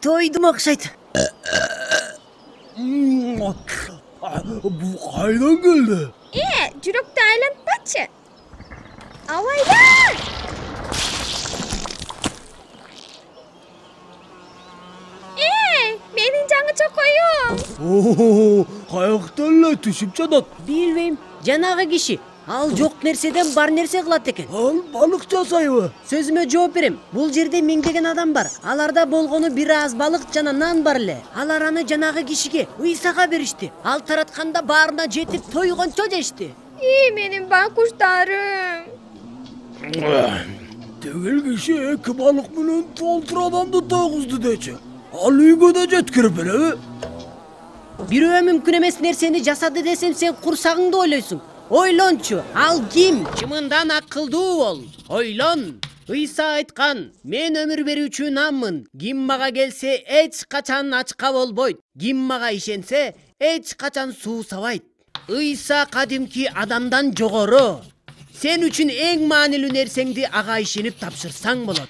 Тойдум окшойт. Bu kaydan geldi? Жүрөктү айлантпачы. Абайда! Менин жаңы чокоюм. Kayaktan эле түшүп жатат. Билбейм, жанагы киши ал жок нерседен бар нерсе кылат экен. Ал балык жасайбы? Сөзүмө жооп берем. Бул жерде миңдеген адам бар. Аларда болгону бир аз балык жана нан бар эле. Алар аны жанагы кишиге, Ыйсага беришти. Ал таратканда баарына жетип тойгончо дешти. Менин байкуштарым. Тегил киши 2 балык менен толтур адамды тойгузду дечи. Ал үйгө да жеткирип элеби? Бирөө мүмкүн эмес нерсени жасады десем сен курсагыңды ойлойсуң. Ойлончу, ал ким? Чымындан акылдуу бол. Ойлон. Ыйса айткан, мен өмүр берүүчү наммын. Ким мага келсе, эч качан ачка болбойт. Ким мага ишенсе, эч качан суу сабайт. Ыйса кадимки адамдан жогору. Сен үчүн эң маанилүү нерсеңди ага ишенип тапшырсаң болот.